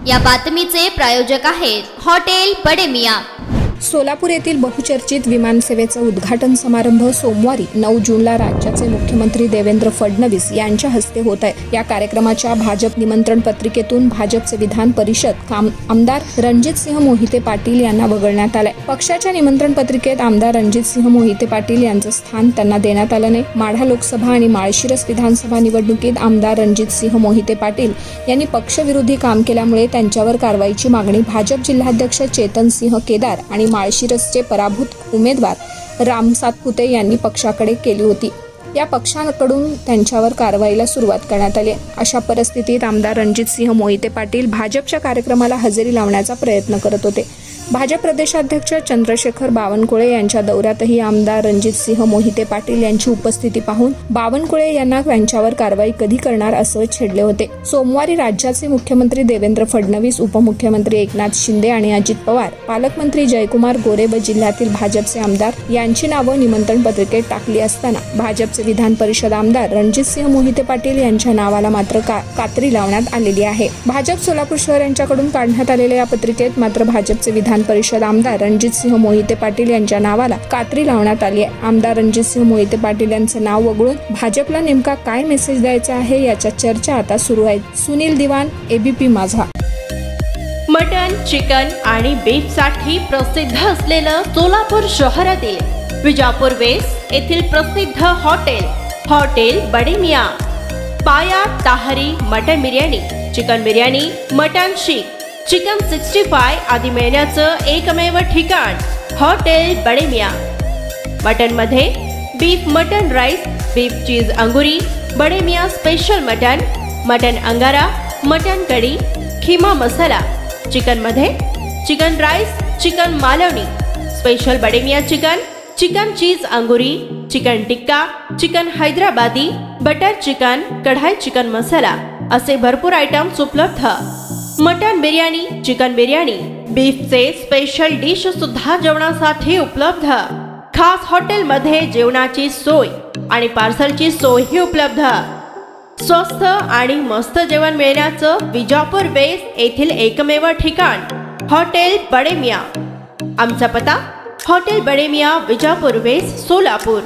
या बातमीचे प्रायोजक आहेत हॉटेल बडे मियां। सोलापूर येथील बहुचर्चित विमानसेवेचा उद्घाटन समारंभ सोमवारी 9 जूनला राज्याचे मुख्यमंत्री देवेंद्र फडणवीस यांच्या हस्ते होत आहे। या कार्यक्रमाच्या भाजप निमंत्रण पत्रिकेतून भाजपचे विधान परिषद आमदार रणजितसिंह मोहिते पाटील यांना वगळण्यात आले। पक्षाच्या निमंत्रण पत्रिकेत आमदार रणजितसिंह मोहिते पाटील यांचं स्थान त्यांना देण्यात आलं नाही। माढा लोकसभा आणि माळशिरस विधानसभा निवडणुकीत आमदार रणजितसिंह मोहिते पाटील यांनी पक्षविरोधी काम केल्यामुळे त्यांच्यावर कारवाईची मागणी भाजप जिल्हाध्यक्ष चेतनसिंह केदार आणि माळशिरसचे पराभूत उमेदवार राम सातपुते यांनी पक्षाकडे केली होती। या पक्षाकडून त्यांच्यावर कारवाईला सुरुवात करण्यात आली। अशा परिस्थितीत आमदार रणजितसिंह मोहिते पाटील भाजपच्या कार्यक्रमाला हजेरी लावण्याचा प्रयत्न करत होते। भाजप प्रदेशाध्यक्ष चंद्रशेखर बावनकुळे यांच्या दौऱ्यातही आमदार रणजितसिंह मोहिते पाटील यांची उपस्थिती पाहून बावनकुळे यांना त्यांच्यावर कारवाई कधी करणार असं छेडले होते। सोमवारी राज्याचे मुख्यमंत्री देवेंद्र फडणवीस, उपमुख्यमंत्री एकनाथ शिंदे आणि अजित पवार, पालकमंत्री जयकुमार गोरे व जिल्ह्यातील भाजपचे आमदार यांची नावं निमंत्रण पत्रिकेत टाकली असताना भाजपचे विधान परिषद आमदार रणजितसिंह मोहिते पाटील यांच्या नावाला मात्र कात्री लावण्यात आलेली आहे। भाजप सोलापूर शहर यांच्याकडून काढण्यात आलेल्या या पत्रिकेत मात्र भाजपचे विधान परिषद आमदार रणजितसिंह मोहिते पाटील यांच्या नावाला कात्री लावण्यात आली आहे। आमदार रणजितसिंह मोहिते पाटील यांचं नाव वगळून भाजपला नेमका काय मेसेज द्यायचा आहे याच्या चर्चा आता सुरू आहेत। सुनील दिवान, एबीपी माझा। मटन, चिकन आणि बीफ साठी प्रसिद्ध असलेलं सोलापूर शहरातील विजापूर वेस्ट येथील प्रसिद्ध हॉटेल बडे मियां। पाया ताहरी mutton biryani, chicken biryani, mutton शीख, चिकन 65 आदी मिळण्याचं एकमेव ठिकाण हॉटेल बडे मियां। मटन मध्ये beef mutton rice, beef cheese अंगुरी, बडे मियां स्पेशल मटन अंगारा, मटन कढी, खिमा मसाला। चिकन मध्ये chicken rice, chicken Malvani, special Bade Miyan chicken cheese अंगुरी, chicken tikka, chicken Hyderabadi, butter chicken, kadai chicken masala असे भरपूर आयटम्स उपलब्ध। मटन बिर्याणी, चिकन बिर्याणी, बीफचे स्पेशल डिश सुद्धा जेवणासाठी उपलब्ध। खास हॉटेलमध्ये जेवणाची सोय आणि पार्सलची सोयही उपलब्ध। स्वस्त आणि मस्त जेवण मिळण्याचं विजापूर वेस्ट येथील एकमेव ठिकाण हॉटेल बडे मियां। आमचा पत्ता हॉटेल बडे मियां, विजापूर वेस्ट, सोलापूर।